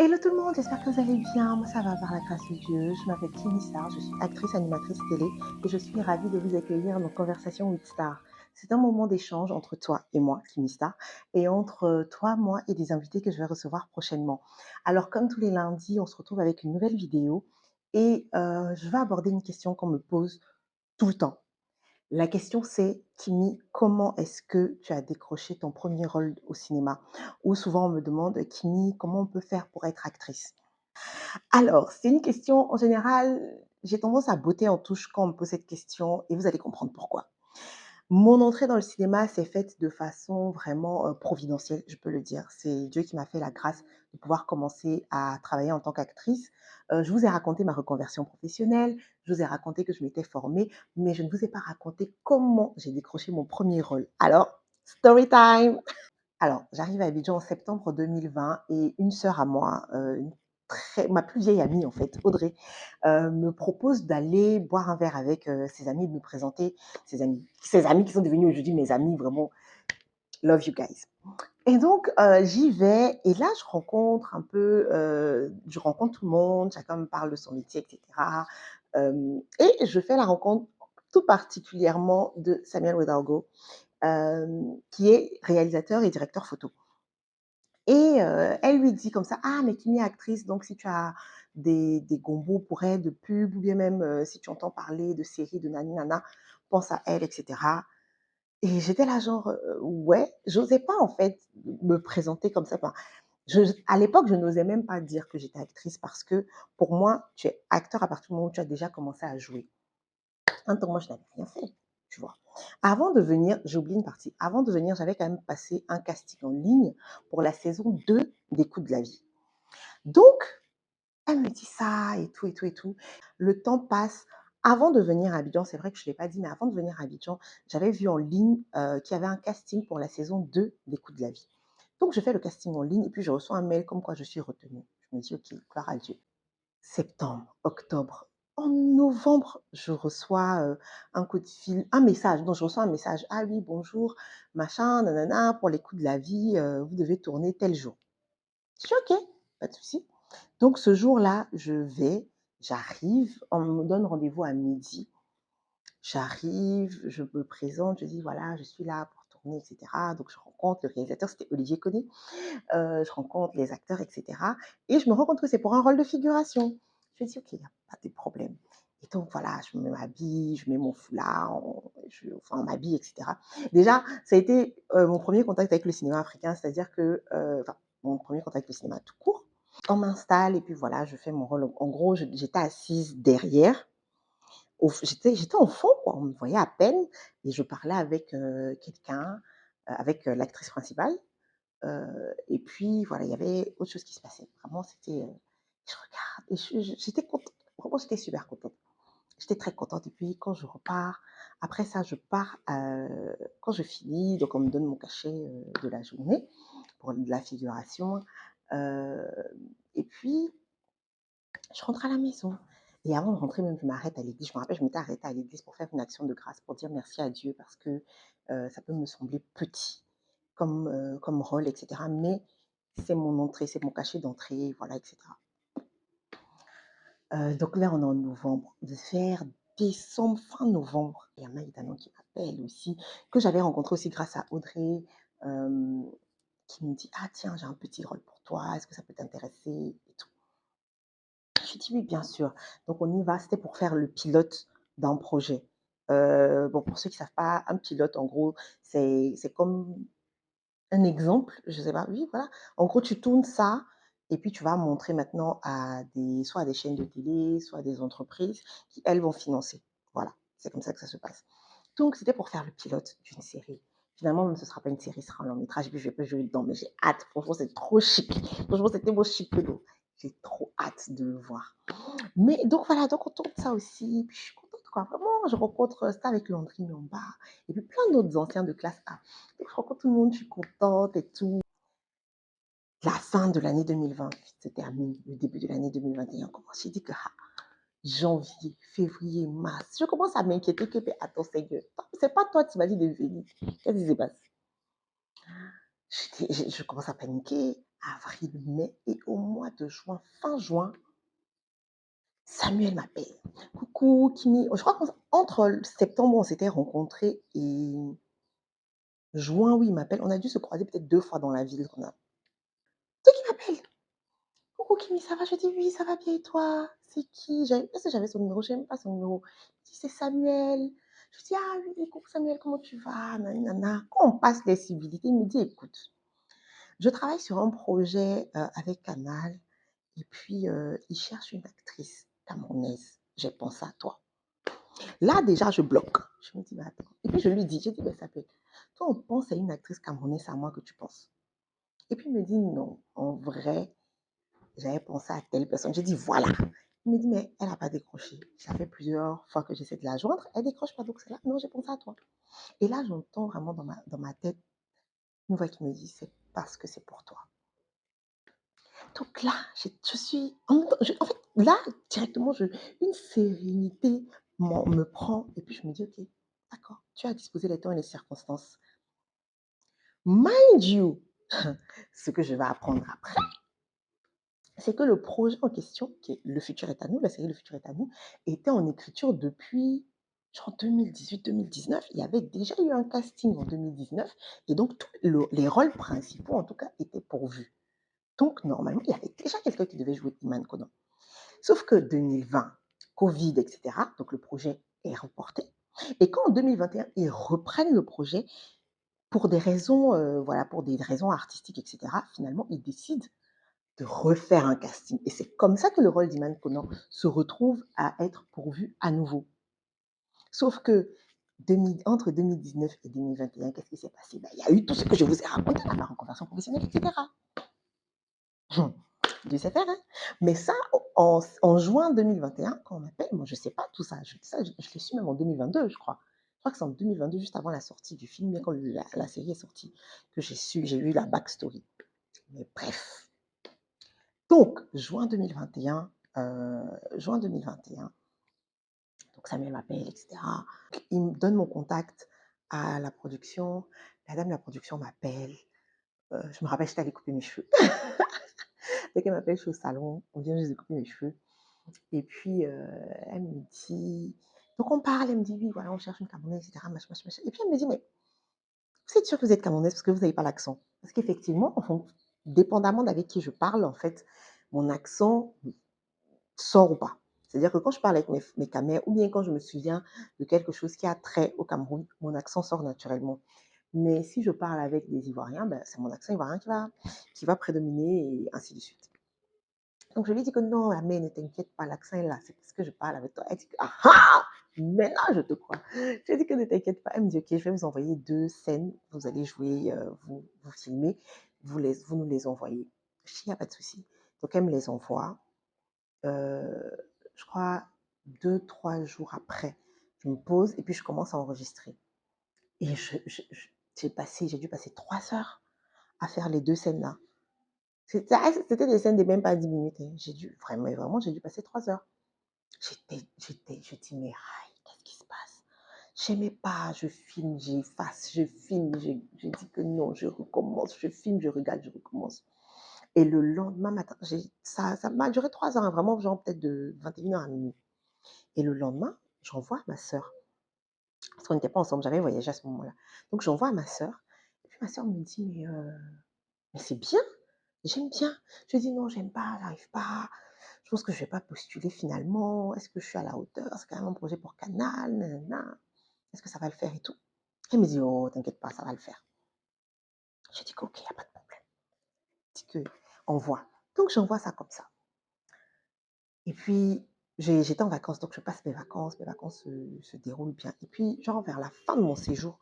Hello tout le monde, j'espère que vous allez bien. Moi ça va par la grâce de Dieu. Je m'appelle Kimi Star, je suis actrice animatrice télé et je suis ravie de vous accueillir dans Conversation with Star. C'est un moment d'échange entre toi et moi, Kimi Star, et entre toi, moi et des invités que je vais recevoir prochainement. Alors comme tous les lundis, on se retrouve avec une nouvelle vidéo et je vais aborder une question qu'on me pose tout le temps. La question c'est, Kimi, comment est-ce que tu as décroché ton premier rôle au cinéma? Ou souvent on me demande, Kimi, comment on peut faire pour être actrice? Alors, c'est une question, en général, j'ai tendance à botter en touche quand on me pose cette question et vous allez comprendre pourquoi. Mon entrée dans le cinéma s'est faite de façon vraiment providentielle, je peux le dire. C'est Dieu qui m'a fait la grâce de pouvoir commencer à travailler en tant qu'actrice. Je vous ai raconté ma reconversion professionnelle, je vous ai raconté que je m'étais formée, mais je ne vous ai pas raconté comment j'ai décroché mon premier rôle. Alors, story time! Alors, j'arrive à Abidjan en septembre 2020 et une sœur à moi, une ma plus vieille amie en fait, Audrey, me propose d'aller boire un verre avec, ses amis, de me présenter ses amis qui sont devenus aujourd'hui mes amis, vraiment love you guys. Et donc, j'y vais et là je rencontre tout le monde, chacun me parle de son métier et cetera, et je fais la rencontre tout particulièrement de Samuel Ouedraogo, qui est réalisateur et directeur photo. Et elle lui dit comme ça: «Ah mais Kimi est actrice, donc si tu as des gombos pour elle de pub ou bien même, si tu entends parler de séries de nani nana, pense à elle» et cetera. Et j'étais là genre, ouais, j'osais pas en fait me présenter comme ça. Enfin, à l'époque, je n'osais même pas dire que j'étais actrice parce que pour moi, tu es acteur à partir du moment où tu as déjà commencé à jouer. Un temps, moi, je n'avais rien fait, tu vois? Avant de venir, j'ai oublié une partie. Avant de venir, j'avais quand même passé un casting en ligne pour la saison 2 des Coups de la vie. Donc, elle me dit ça et tout et tout et tout. Le temps passe. Avant de venir à Abidjan, c'est vrai que je ne l'ai pas dit, mais avant de venir à Abidjan, j'avais vu en ligne, qu'il y avait un casting pour la saison 2 des Coups de la vie. Donc je fais le casting en ligne et puis je reçois un mail comme quoi je suis retenue. Je me dis: «OK, gloire à Dieu». Septembre, octobre. En novembre, je reçois, un coup de fil, un message, non, je reçois un message: «Ah oui, bonjour, machin, nanana, pour les Coups de la vie, vous devez tourner tel jour». Je dis: «OK, pas de souci». Donc ce jour-là, j'arrive, on me donne rendez-vous à midi. J'arrive, je me présente, je dis: «Voilà, je suis là pour tourner» et cetera. Donc je rencontre le réalisateur, c'était Olivier Koné. Je rencontre les acteurs et cetera et je me rends compte que c'est pour un rôle de figuration. Je me dis: «OK, il y a pas de problème» et donc voilà, je m'habille, je mets mon foulard, on m'habille et cetera. Déjà, ça a été, mon premier contact avec le cinéma africain, c'est-à-dire que, enfin, mon premier contact avec le cinéma tout court. On m'installe et puis voilà, je fais mon rôle. En gros, j'étais assise derrière, j'étais en fond quoi, on me voyait à peine et je parlais avec, quelqu'un, avec, l'actrice principale. Et puis voilà, il y avait autre chose qui se passait. Vraiment, c'était, je regarde et j'étais contente. Vraiment, j'étais super contente. J'étais très contente et puis quand je repars, après ça, je pars, quand je finis, donc on me donne mon cachet, de la journée pour de la figuration, heu et puis je rentre à la maison et avant de rentrer même, je m'arrête à l'église. Je me rappelle, je m'étais arrêtée à l'église pour faire une action de grâce, pour dire merci à Dieu parce que, ça peut me sembler petit comme rôle et cetera, mais c'est mon entrée, c'est mon cachet d'entrée, voilà et cetera. Donc là, on est en novembre, vers décembre, fin novembre, il y a Maïdano qui m'appelle aussi, que j'avais rencontré aussi grâce à Audrey, hem, qui me dit: «Ah tiens, j'ai un petit rôle pour toi, est-ce que ça peut t'intéresser?» et tout. J'ai dit: «Oui, bien sûr». Donc on y va, c'était pour faire le pilote d'un projet. Bon, pour ceux qui ne savent pas, un pilote, en gros, c'est comme un exemple, je sais pas, oui, voilà. En gros, tu tournes ça et puis tu vas montrer maintenant à soit à des chaînes de télé, soit à des entreprises qui, elles, vont financer. Voilà, c'est comme ça que ça se passe. Donc c'était pour faire le pilote d'une série. Finalement, même ce ne sera pas une série, ce sera un long métrage et puis je vais pas jouer dedans, mais j'ai hâte. Franchement, c'est trop chic. Franchement, c'était tellement chic que non. J'ai trop hâte de le voir. Mais donc voilà, donc on tourne ça aussi, puis je suis contente quoi, vraiment, je rencontre, c'était avec Landry Niomba et puis plein d'autres anciens de classe A. Donc je rencontre tout le monde, je suis contente et tout. La fin de l'année 2020 se termine, le début de l'année 2021 commence. J'ai dit que, ah, janvier, février, mars, je commence à m'inquiéter que, mais attends Seigneur, c'est pas toi qui m'as dit de venir. Qu'est-ce qui se passe? Je commence à paniquer. avril, mai et au mois de juin, fin juin, Samuel m'appelle. «Coucou Kimi», je crois qu'entre septembre, on s'était rencontrés et juin, oui, il m'appelle. On a dû se croiser peut-être 2 fois dans la ville qu'on a. C'est qui m'appelle? «Coucou Kimi, ça va?» Je dis: «Oui, ça va bien et toi? C'est qui?» Est-ce que j'avais son numéro? Je même pas son numéro. Il dit: «C'est Samuel». Je dis: «Ah oui, coucou Samuel, comment tu vas? Nani nana». Quand on passe les civilités, il me dit: «Écoute, je travaille sur un projet, avec Canal et puis, ils cherchent une actrice camerounaise. J'ai pensé à toi». Là, déjà, je bloque. Je me dis: «Mais attends», et puis je lui dis, j'ai dit: «Mais ça peut toi, on pense à une actrice camerounaise, c'est à moi que tu penses». Et puis il me dit: «Non, en vrai, j'avais pensé à telle personne». J'ai dit: «Voilà». Il me dit: «Mais elle a pas décroché. Ça fait plusieurs fois que j'essaie de la joindre, elle décroche pas, donc c'est là, non, j'ai pensé à toi». Et là, j'entends vraiment dans ma tête une voix qui me dit: «C'est parce que c'est pour toi». Donc là, je suis en même temps, en fait, là, directement, une sérénité me prend et puis je me dis: «OK, d'accord, tu as disposé les temps et les circonstances». Mind you, ce que je vais apprendre après, c'est que le projet en question, qui est Le futur est à nous, la série Le futur est à nous, était en écriture depuis genre 2018-2019. Il y avait déjà eu un casting en 2019 et donc tous les rôles principaux, en tout cas, étaient pourvus. Donc normalement, il y avait déjà quelqu'un qui devait jouer Iman Conan. Sauf que 2020, Covid, etc., donc le projet est reporté. Et quand en 2021, ils reprennent le projet pour des raisons, voilà, pour des raisons artistiques, etc., finalement, ils décident de refaire un casting. Et c'est comme ça que le rôle d'Iman Conan se retrouve à être pourvu à nouveau. Sauf que entre 2019 et 2021, qu'est-ce qui s'est passé? Ben, il y a eu tout ce que je vous ai raconté, la reconversion professionnelle, etc. Dieu sait faire, hein. Mais ça, en juin 2021, quand on m'appelle, moi, je ne sais pas tout ça. Je l'ai su même en 2022, je crois. Je crois que c'est en 2022, juste avant la sortie du film, mais quand la série est sortie, que j'ai eu la backstory. Mais bref. Donc, juin 2021, donc Samuel m'appelle, etc. Il me donne mon contact à la production. La dame de la production m'appelle. Je me rappelle, j'étais allée couper mes cheveux. Dès qu'elle m'appelle, je suis au salon. On vient juste de couper mes cheveux. Et puis, elle me dit, donc on parle, elle me dit: «Oui, voilà, on cherche une Camerounaise, et cetera, machin, machin, machin». Et puis elle me dit: «Mais vous êtes sûre que vous êtes Camerounaise parce que vous n'avez pas l'accent?» Parce qu'effectivement, dépendamment d'avec qui je parle, en fait, mon accent sort ou pas. C'est-à-dire que quand je parle avec mes Camers ou bien quand je me souviens de quelque chose qui a trait au Cameroun, mon accent sort naturellement. Mais si je parle avec des Ivoiriens, ben, c'est mon accent ivoirien qui va prédominer et ainsi de suite. Donc je lui dis que non, mais ne t'inquiète pas, l'accent est là, c'est parce que je parle avec toi. Elle dit que, ah ah, maintenant je te crois. Je lui dis que ne t'inquiète pas. Elle me dit, ok, je vais vous envoyer 2 scènes, vous allez jouer, vous filmer, vous nous les envoyez. Je dis, il n'y a pas de souci. Donc elle me les envoie. Euh, je crois 2, 3 jours après, je me pose et puis je commence à enregistrer. Et j'ai dû passer 3 heures à faire les 2 scènes-là. C'était des scènes de même pas 10 minutes, hein. Vraiment, j'ai dû passer 3 heures. Je dis: «Mais aïe, qu'est-ce qui se passe?» J'aimais pas, je filme, j'efface, je filme, je dis que non, je recommence, je filme, je regarde, je recommence. Et le lendemain matin, ça m'a duré 3 heures, hein, vraiment, genre peut-être de 21 heures à minuit. Et le lendemain, j'envoie à ma sœur, parce qu'on n'était pas ensemble, j'avais voyagé à ce moment-là. Donc j'envoie à ma sœur, et puis ma sœur me dit: «Mais c'est bien, j'aime bien». Je lui dis: «Non, j'aime pas, j'arrive pas. Je pense que je vais pas postuler finalement. Est-ce que je suis à la hauteur? C'est quand même un projet pour Canal, nanana. Est-ce que ça va le faire et tout?» Elle me dit: «Oh, t'inquiète pas, ça va le faire». Je dis «OK, il y a pas de problème». Je dis que envoie. Donc j'envoie ça comme ça. Et puis j'étais en vacances, donc je passe mes vacances se déroulent bien. Et puis genre vers la fin de mon séjour,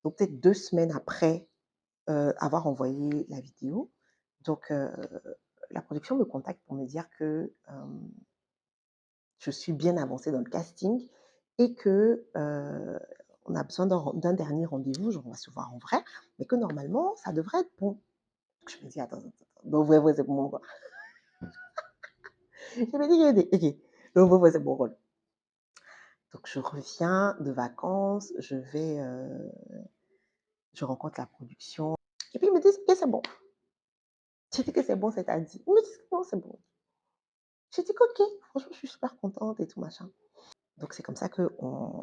donc peut-être 2 semaines après, avoir envoyé la vidéo, donc la production me contacte pour me dire que, je suis bien avancée dans le casting et que, on a besoin d'un dernier rendez-vous, genre on va se voir en vrai, mais que normalement ça devrait être bon. Je me dis: «Attends, attends, attends, le vrai, vrai, c'est pour mon rôle». Je me dis: «OK, le vrai, vrai, c'est mon rôle». Donc je reviens de vacances, je rencontre la production et puis ils me disent: «OK, c'est bon». J'ai dit que c'est bon, c'est à dire. Il me dit: «Non, c'est bon». J'ai dit: «OK, franchement, je suis super contente et tout machin». Donc c'est comme ça qu'on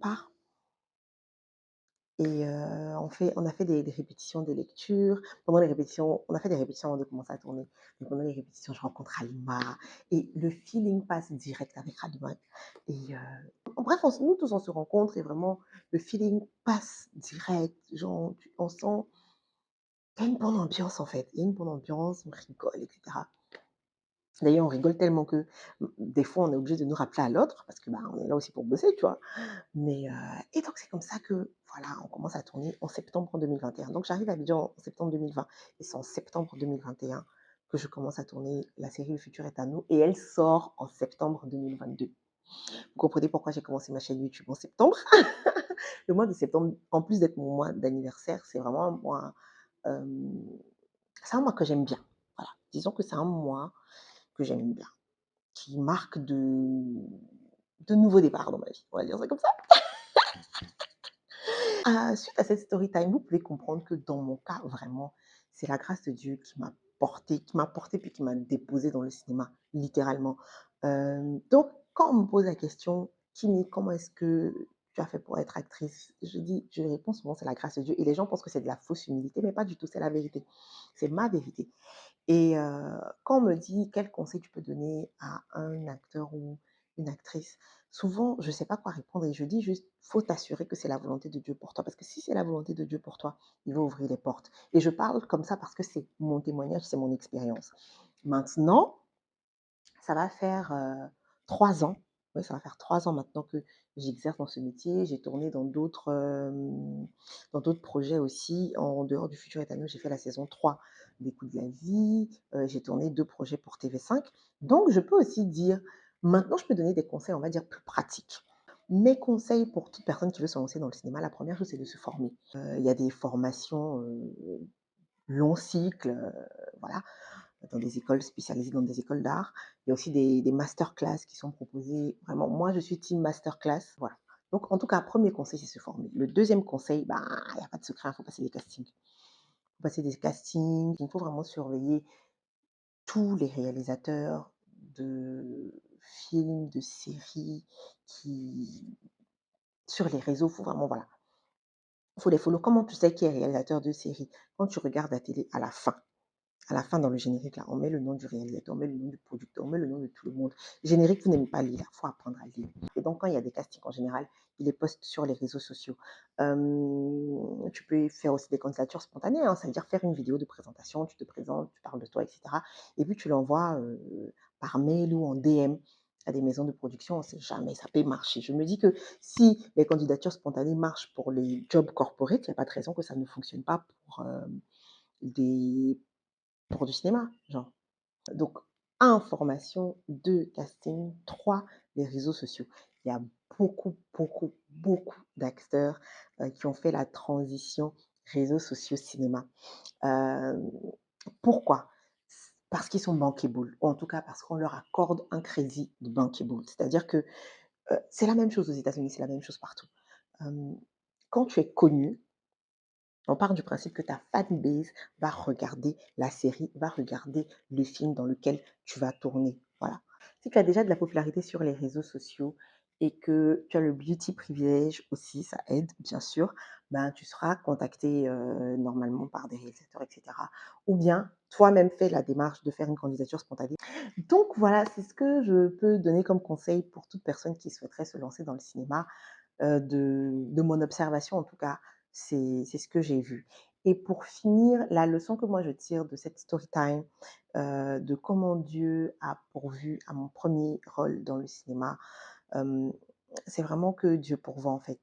part et on a fait des répétitions de lecture. Pendant les répétitions on a fait des répétitions avant de commencer à tourner. Donc pendant les répétitions, je rencontre Halima et le feeling passe direct avec Halima et bref, nous tous, on se rencontre et vraiment le feeling passe direct. Genre, on sent il y a une bonne ambiance en fait. Il y a une bonne ambiance, on rigole et cetera. D'ailleurs, on rigole tellement que, des fois, on est obligé de nous rappeler à l'autre parce que, bah, on est là aussi pour bosser, tu vois? Mais et donc c'est comme ça que, voilà, on commence à tourner en septembre 2021. Donc j'arrive à Abidjan en septembre 2020 et c'est en septembre 2021 que je commence à tourner la série Le futur est à nous et elle sort en septembre 2022. Vous comprenez pourquoi j'ai commencé ma chaîne YouTube en septembre? Le mois de septembre, en plus d'être mon mois d'anniversaire, hem, c'est un mois que j'aime bien. Voilà, disons que c'est un mois que j'aime bien, qui marque de nouveaux départs dans ma vie, on va dire ça comme ça. Suite à cette story time, vous pouvez comprendre que dans mon cas, vraiment, c'est la grâce de Dieu qui m'a porté puis qui m'a déposé dans le cinéma, littéralement. Donc quand on me pose la question: «Kimi, comment est-ce que tu as fait pour être actrice?» Je réponds souvent: «C'est la grâce de Dieu» et les gens pensent que c'est de la fausse humilité, mais pas du tout, c'est la vérité. C'est ma vérité. Et quand on me dit: «Quel conseil tu peux donner à un acteur ou une actrice?» Souvent, je ne sais pas quoi répondre et je dis juste: «Faut t'assurer que c'est la volonté de Dieu pour toi». Parce que si c'est la volonté de Dieu pour toi, il va ouvrir les portes. Et je parle comme ça parce que c'est mon témoignage, c'est mon expérience. Maintenant, ça va faire 3 ans, oui, ça va faire 3 ans maintenant que j'exerce dans ce métier. J'ai tourné dans d'autres projets aussi. En dehors du Futur est à nous, j'ai fait la saison 3 des Coups de la vie. J'ai tourné 2 projets pour TV5. Donc je peux aussi dire maintenant je peux donner des conseils, on va dire, plus pratiques. Mes conseils pour toute personne qui veut se lancer dans le cinéma, la première chose, c'est de se former. Il y a des formations, long cycle, voilà, dans des écoles spécialisées, dans des écoles d'art. Il y a aussi des masterclass qui sont proposées. Vraiment, moi, je suis team masterclass. Voilà. Donc, en tout cas, premier conseil, c'est se former. Le deuxième conseil, bah, il n'y a pas de secret, il faut passer des castings. Il faut passer des castings. Il faut vraiment surveiller tous les réalisateurs de films, de séries qui, sur les réseaux, il faut vraiment, voilà, il faut les follow. Comment tu sais qui est réalisateur de série? Quand tu regardes la télé à la fin, dans le générique, là, on met le nom du réalisateur, on met le nom du producteur, on met le nom de tout le monde. Générique, vous n'aimez pas lire, il faut apprendre à lire. Et donc, quand il y a des castings en général, ils les postent sur les réseaux sociaux. Tu peux faire aussi des candidatures spontanées, hein, ça veut dire faire une vidéo de présentation, tu te présentes, tu parles de toi, etc. Et puis tu l'envoies par mail ou en DM à des maisons de production, on ne sait jamais, ça peut marcher. Je me dis que si les candidatures spontanées marchent pour les jobs corporate, il n'y a pas de raison que ça ne fonctionne pas des pour du cinéma, genre. Donc, 1, formation, 2, casting, 3, les réseaux sociaux. Il y a beaucoup, beaucoup, beaucoup d'acteurs, qui ont fait la transition réseaux sociaux, cinéma. Hem, Pourquoi? Parce qu'ils sont bankable, ou en tout cas parce qu'on leur accorde un crédit de bankable. C'est-à-dire que, c'est la même chose aux États-Unis, c'est la même chose partout. Hem, Quand tu es connu, on part du principe que ta fanbase va regarder la série, va regarder le film dans lequel tu vas tourner. Voilà. Si tu as déjà de la popularité sur les réseaux sociaux et que tu as le beauty privilège aussi, ça aide bien sûr, ben, tu seras contacté normalement par des réalisateurs, etc. Ou bien toi-même fais la démarche de faire une candidature spontanée. Donc voilà, c'est ce que je peux donner comme conseil pour toute personne qui souhaiterait se lancer dans le cinéma. De mon observation en tout cas, c'est ce que j'ai vu. Et pour finir, la leçon que moi je tire de cette story time, de comment Dieu a pourvu à mon premier rôle dans le cinéma, hem, c'est vraiment que Dieu pourvoit en fait.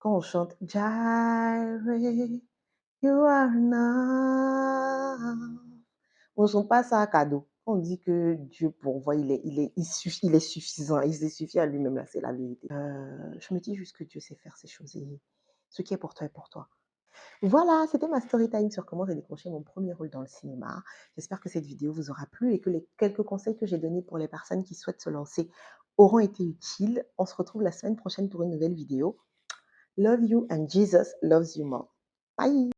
Quand on chante: «Jireh, you are enough», on ne chante pas ça à cadeau. On dit que Dieu pourvoit, il est suffisant, il se suffit à lui-même, là, c'est la vérité. Je me dis juste que Dieu sait faire ces choses et ce qui est pour toi est pour toi. Voilà, c'était ma story time sur comment j'ai décroché mon premier rôle dans le cinéma. J'espère que cette vidéo vous aura plu et que les quelques conseils que j'ai donnés pour les personnes qui souhaitent se lancer auront été utiles. On se retrouve la semaine prochaine pour une nouvelle vidéo. Love you and Jesus loves you more. Bye!